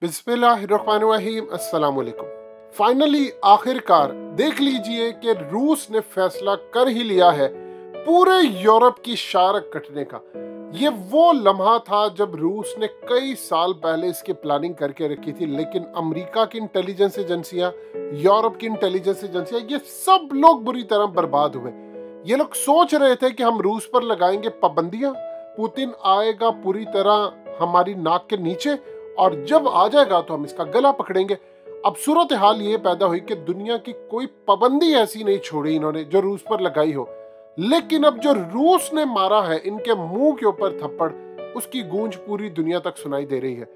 बिस्मिल्लाहिर्रहमानिर्रहीम अस्सलाम वालेकुम। फाइनली आखिरकार देख लीजिए कि रूस ने फैसला कर ही लिया है पूरे यूरोप की शारक कटने का। ये वो लम्हा था जब रूस ने कई साल पहले इसकी प्लानिंग करके रखी थी, लेकिन अमेरिका की इंटेलिजेंस एजेंसियां, यूरोप की इंटेलिजेंस एजेंसियां, ये सब लोग बुरी तरह बर्बाद हुए। ये लोग सोच रहे थे कि हम रूस पर लगाएंगे पाबंदियां, पुतिन आएगा पूरी तरह हमारी नाक के नीचे और जब आ जाएगा तो हम इसका गला पकड़ेंगे। अब सूरत हाल ये पैदा हुई कि दुनिया की कोई पाबंदी ऐसी नहीं छोड़ी इन्होंने जो रूस पर लगाई हो, लेकिन अब जो रूस ने मारा है इनके मुंह के ऊपर थप्पड़, उसकी गूंज पूरी दुनिया तक सुनाई दे रही है।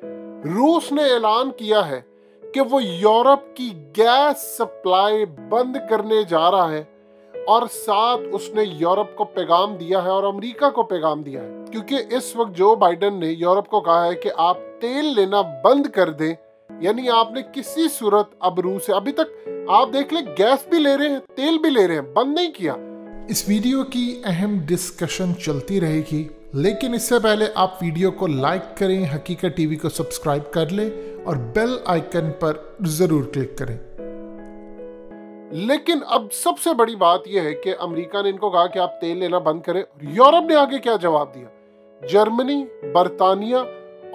रूस ने ऐलान किया है कि वो यूरोप की गैस सप्लाई बंद करने जा रहा है और साथ उसने यूरोप को पैगाम दिया है और अमेरिका को पैगाम दिया है, क्योंकि इस वक्त जो बाइडेन ने यूरोप को कहा है कि आप तेल लेना बंद कर दें, यानी आपने किसी सूरत अब रूस से, अभी तक आप देख ले गैस भी ले रहे हैं, तेल भी ले रहे हैं, बंद नहीं किया। इस वीडियो की अहम डिस्कशन चलती रहेगी, लेकिन इससे पहले आप वीडियो को लाइक करें, हकीकत टीवी को सब्सक्राइब कर लें और बेल आइकन पर जरूर क्लिक करें। लेकिन अब सबसे बड़ी बात यह है कि अमेरिका ने इनको कहा कि आप तेल लेना बंद करें, यूरोप ने आगे क्या जवाब दिया। जर्मनी, बर्तानिया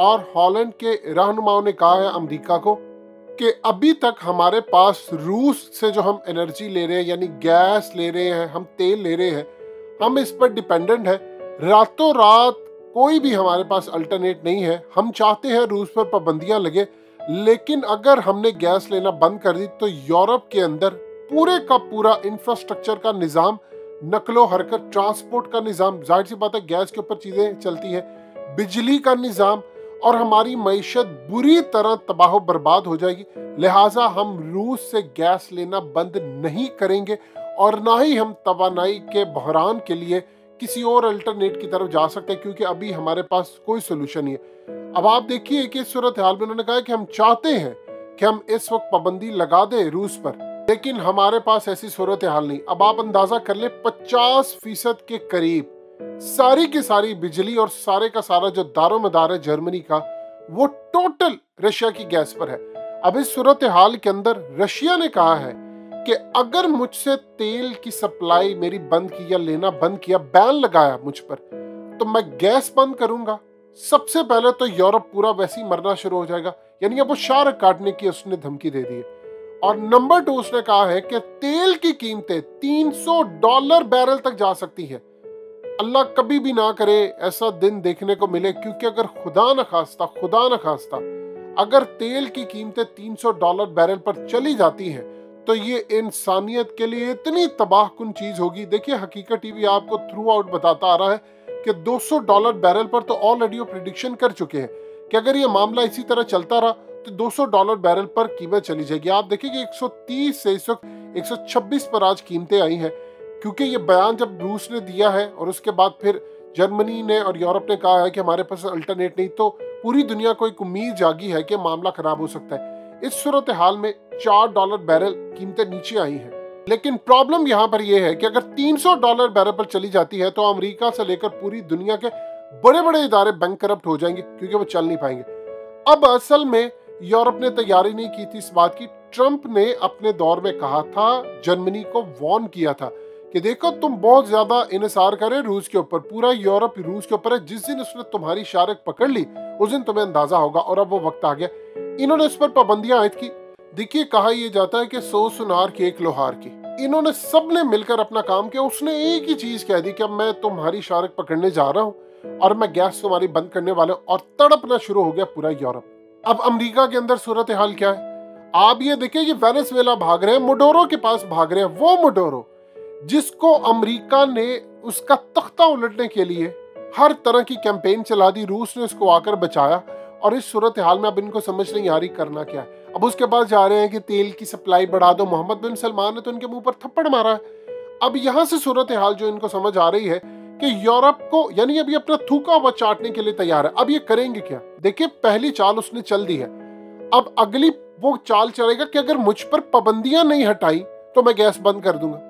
और हॉलैंड के रहनुमाओं ने कहा है अमेरिका को कि अभी तक हमारे पास रूस से जो हम एनर्जी ले रहे हैं, यानी गैस ले रहे हैं, हम तेल ले रहे हैं, हम इस पर डिपेंडेंट है। रातों रात कोई भी हमारे पास अल्टरनेट नहीं है। हम चाहते हैं रूस पर पाबंदियां लगे, लेकिन अगर हमने गैस लेना बंद कर दी तो यूरोप के अंदर पूरे का पूरा इंफ्रास्ट्रक्चर का निज़ाम, नकलो हरकत, ट्रांसपोर्ट का निज़ाम, जाहिर सी बात है गैस के ऊपर चीज़ें चलती है, बिजली का निज़ाम, और हमारी मईशत बुरी तरह तबाह बर्बाद हो जाएगी। लिहाजा हम रूस से गैस लेना बंद नहीं करेंगे और ना ही हम तवानाई के बहरान के लिए किसी और अल्टरनेट की तरफ जा सकते हैं, क्योंकि अभी हमारे पास कोई सोल्यूशन नहीं है। अब आप देखिए कि इस सूरत हाल में उन्होंने कहा कि हम चाहते हैं कि हम इस वक्त पाबंदी लगा दें रूस पर, लेकिन हमारे पास ऐसी सूरत हाल नहीं। अब आप अंदाजा कर ले 50% के करीब सारी की सारी बिजली और सारे का सारा जो दारोमदार है जर्मनी का, वो टोटल रशिया की गैस पर है। अब इस सूरत हाल के अंदर रशिया ने कहा है कि अगर मुझसे तेल की सप्लाई मेरी बंद की या लेना बंद किया, बैन लगाया मुझ पर, तो मैं गैस बंद करूंगा। सबसे पहले तो यूरोप पूरा वैसे ही मरना शुरू हो जाएगा, यानी अब वो शार काटने की उसने धमकी दे दी है। और नंबर 2 उसने कहा है कि तेल की कीमतें $300 बैरल तक जा सकती है। अल्लाह कभी भी ना करे ऐसा दिन देखने को मिले, क्योंकि अगर खुदा न खास्ता अगर तेल की कीमतें $300 बैरल पर चली जाती हैं तो ये इंसानियत के लिए इतनी तबाहकुन चीज होगी। देखिए हकीकत टीवी आपको थ्रू आउट बताता आ रहा है कि $200 बैरल पर तो ऑलरेडी वो प्रिडिक्शन कर चुके हैं कि अगर ये मामला इसी तरह चलता रहा तो $200 बैरल पर कीमत चली जाएगी। आप देखिए कि 130 से इस वक्त 126 पर आज कीमतें आई हैं, क्योंकि ये बयान जब रूस ने दिया है और उसके बाद फिर जर्मनी ने और यूरोप ने कहा है कि हमारे पास अल्टरनेट नहीं, तो पूरी दुनिया को एक उम्मीद जागी है कि मामला खराब हो सकता है। इस सूरत हाल में $4 बैरल कीमतें नीचे आई हैं, लेकिन प्रॉब्लम यहाँ पर यह है कि अगर $300 बैरल पर चली जाती है तो अमेरिका से लेकर पूरी दुनिया के बड़े बड़े इदारे बैंकरप्ट हो जाएंगे, क्योंकि वो चल नहीं पाएंगे। अब असल में यूरोप ने तैयारी नहीं की थी इस बात की। ट्रंप ने अपने दौर में कहा था, जर्मनी को वार्न किया था कि देखो तुम बहुत ज्यादा इन्हिसार करें रूस के ऊपर, पूरा यूरोप रूस के ऊपर है, जिस दिन उसने तुम्हारी शारक पकड़ ली उस दिन तुम्हें अंदाजा होगा। और अब वो वक्त आ गया, इन्होंने इस पर पाबंदियां आयद की। देखिए कहा यह जाता है कि 100 सुनार की एक लोहार की, इन्होंने सबने मिलकर अपना काम किया। उसने एक ही चीज कह दी कि अब मैं तुम्हारी शारक पकड़ने जा रहा हूँ और मैं गैस तुम्हारी बंद करने वाला हूँ, और तड़पना शुरू हो गया पूरा यूरोप। अब अमेरिका के अंदर सूरत हाल क्या है आप ये देखिए, ये वेनेजुएला भाग रहे हैं, मोडोरो के पास भाग रहे हैं, वो मोडोरो जिसको अमेरिका ने उसका तख्ता उलटने के लिए हर तरह की कैंपेन चला दी, रूस ने उसको आकर बचाया। और इस सूरत हाल में अब इनको समझ नहीं आ रही करना क्या है। अब उसके बाद जा रहे हैं कि तेल की सप्लाई बढ़ा दो। मोहम्मद बिन सलमान ने तो इनके मुंह पर थप्पड़ मारा है। अब यहाँ से सूरत हाल जो इनको समझ आ रही है कि यूरोप को, यानी अभी अपना थूका हुआ चाटने के लिए तैयार है। अब ये करेंगे क्या? देखिए पहली चाल उसने चल दी है, अब अगली वो चाल चलेगा कि अगर मुझ पर पाबंदियां नहीं हटाई तो मैं गैस बंद कर दूंगा।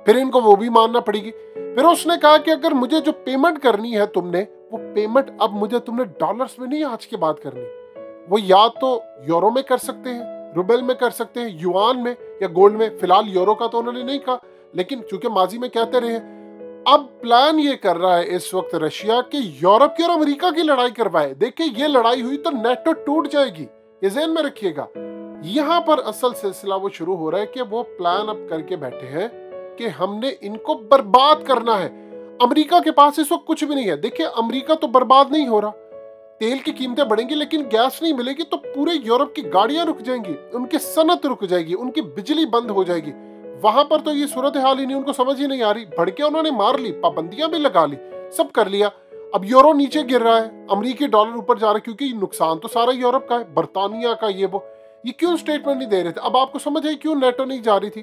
फिर इनको वो भी मानना पड़ेगी। फिर उसने कहा कि अगर मुझे जो पेमेंट करनी है तुमने, वो पेमेंट अब मुझे तुमने डॉलर्स में नहीं आज के बाद करनी, वो या तो यूरो में कर सकते हैं, रुबल में कर सकते हैं, युआन में या गोल्ड में। फिलहाल यूरो का तो उन्होंने नहीं कहा, लेकिन चूंकि माजी में कहते रहे, अब प्लान ये कर रहा है इस वक्त रशिया कि यूरोप की और अमेरिका की लड़ाई करवाए। देखिए ये लड़ाई हुई तो नेटो टूट जाएगी, ये ज़हन में रखिएगा। यहाँ पर असल सिलसिला वो शुरू हो रहा है कि वो प्लान अब करके बैठे हैं कि हमने इनको बर्बाद करना है। अमेरिका के पास इस वक्त कुछ भी नहीं है। देखिए अमेरिका तो बर्बाद नहीं हो रहा, तेल की कीमतें बढ़ेंगी लेकिन गैस नहीं मिलेगी तो पूरे यूरोप की गाड़ियां रुक जाएंगी, उनकी सनत रुक जाएगी, उनकी बिजली बंद हो जाएगी। वहां पर तो ये सूरत हाल ही नहीं, उनको समझ ही नहीं आ रही। भड़के उन्होंने मार ली, पाबंदियां भी लगा ली, सब कर लिया। अब यूरो नीचे गिर रहा है, अमेरिकी डॉलर ऊपर जा रहा है, क्योंकि नुकसान तो सारा यूरोप का है, बर्तानिया का। ये क्यों स्टेटमेंट नहीं दे रहे थे? अब आपको समझ आई क्यों नेटो नहीं जा रही थी।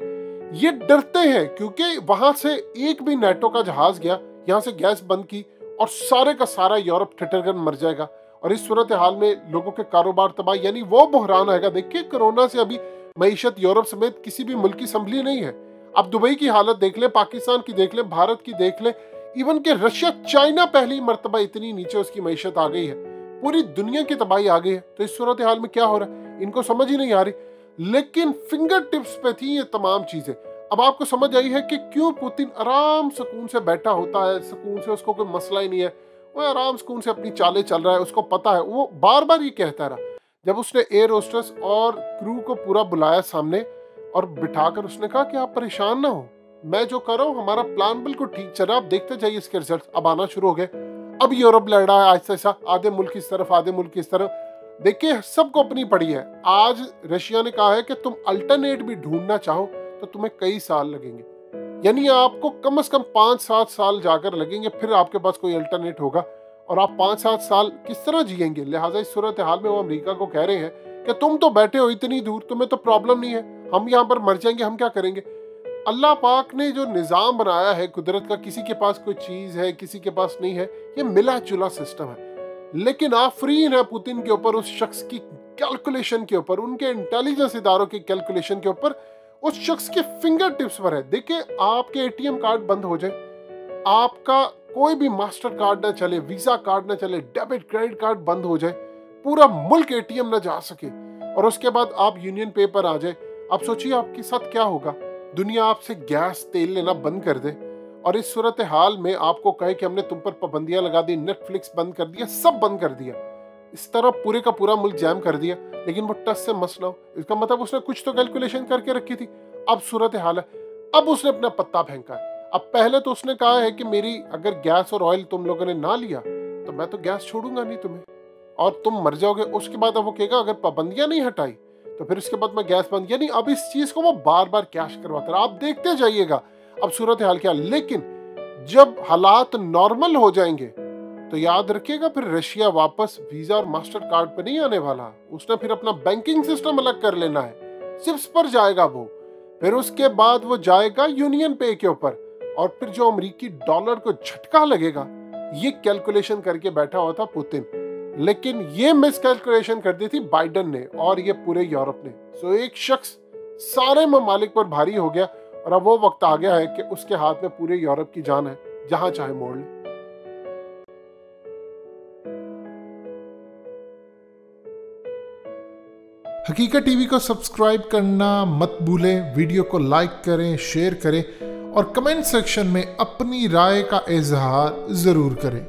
ये डरते हैं क्योंकि वहां से एक भी नेटो का जहाज गया, यहाँ से गैस बंद की और सारे का सारा यूरोप ठिठरकर मर जाएगा। और इस सूरत हाल में लोगों के कारोबार तबाह, यानी वो बहरान आएगा। देखिए कोरोना से अभी मईशत यूरोप समेत किसी भी मुल्क की संभली नहीं है। अब दुबई की हालत देख ले, पाकिस्तान की देख ले, भारत की देख ले, इवन के रशिया चाइना पहली मर्तबा इतनी नीचे उसकी मईशत आ गई है, पूरी दुनिया की तबाही आ गई है। तो इस सूरत हाल में क्या हो रहा है इनको समझ ही नहीं आ रही। लेकिन फिंगर टिप्स पे थी ये तमाम चीजें। अब आपको समझ आई है कि क्यों पुतिन आराम सुकून से बैठा होता है, सुकून से, उसको कोई मसला ही नहीं है, वो आराम सुकून से अपनी चालें चल रहा है। उसको पता है, वो बार बार ये कहता रहा। जब उसने एयर होस्टेस और क्रू को पूरा बुलाया सामने और बिठाकर उसने कहा कि आप परेशान ना हो, मैं जो कर रहा हूँ हमारा प्लान बिल्कुल ठीक चल रहा है, आप देखते जाइए इसके रिजल्ट अब आना शुरू हो गए। अब यूरोप लड़ रहा है आहिस्ता आहिस्ता, आधे मुल्क इस तरफ आधे मुल्क इस तरफ। देखिए सबको अपनी पड़ी है। आज रशिया ने कहा है कि तुम अल्टरनेट भी ढूंढना चाहो तो तुम्हें कई साल लगेंगे, यानी आपको कम से कम 5-7 साल जाकर लगेंगे, फिर आपके पास कोई अल्टरनेट होगा। और आप 5-7 साल किस तरह जिएंगे? लिहाजा इस सूरत हाल में वो अमेरिका को कह रहे हैं कि तुम तो बैठे हो इतनी दूर, तुम्हें तो प्रॉब्लम नहीं है, हम यहाँ पर मर जाएंगे, हम क्या करेंगे? अल्लाह पाक ने जो निज़ाम बनाया है कुदरत का, किसी के पास कोई चीज़ है किसी के पास नहीं है, ये मिला जुला सिस्टम है। लेकिन आफरीन है पुतिन के ऊपर, उस शख्स की कैलकुलेशन के ऊपर, उनके इंटेलिजेंस इदारों की कैलकुलेशन के ऊपर, उस शख्स के फिंगर टिप्स पर है। देखिए आपके एटीएम कार्ड बंद हो जाए, आपका कोई भी मास्टर कार्ड ना चले, वीजा कार्ड ना चले, डेबिट क्रेडिट कार्ड बंद हो जाए, पूरा मुल्क एटीएम ना जा सके, और उसके बाद आप यूनियन पे पर आ जाए, आप सोचिए आपके साथ क्या होगा। दुनिया आपसे गैस तेल लेना बंद कर दे और इस सूरत हाल में आपको कहे कि हमने तुम पर पाबंदियां लगा दी, नेटफ्लिक्स बंद कर दिया, सब बंद कर दिया, इस तरह पूरे का पूरा मुल्क जैम कर दिया, लेकिन वो टच से मस ना हो। इसका मतलब उसने कुछ तो कैलकुलेशन करके रखी थी। अब सूरत हाल है, अब उसने अपना पत्ता फेंका है। अब पहले तो उसने कहा है कि मेरी अगर गैस और ऑयल तुम लोगों ने ना लिया तो मैं तो गैस छोड़ूंगा नहीं तुम्हें और तुम मर जाओगे। उसके बाद अब वो कहेगा अगर पाबंदियां नहीं हटाई तो फिर उसके बाद मैं गैस बंद, यानी अब इस चीज को वो बार बार कैश करवाता रहा। आप देखते जाइएगा अब सूरत हाल क्या। लेकिन जब हालात नॉर्मल हो जाएंगे तो याद रखिएगा फिर रशिया वापस वीजा और मास्टर कार्ड पर नहीं आने वाला। उसने फिर अपना बैंकिंग सिस्टम अलग कर लेना है, चिप्स पर जाएगा वो, फिर उसके बाद वो जाएगा यूनियन पे के ऊपर, और फिर जो अमेरिकी डॉलर को झटका लगेगा, ये कैलकुलेशन करके बैठा हुआ था पुतिन। लेकिन ये मिस कैलकुलेशन कर दी थी बाइडन ने और ये पूरे यूरोप ने। सो एक शख्स सारे ममालिक पर भारी हो गया और अब वो वक्त आ गया है कि उसके हाथ में पूरे यूरोप की जान है, जहां चाहे मोड़ ले। हकीकत टीवी को सब्सक्राइब करना मत भूलें, वीडियो को लाइक करें, शेयर करें और कमेंट सेक्शन में अपनी राय का इजहार जरूर करें।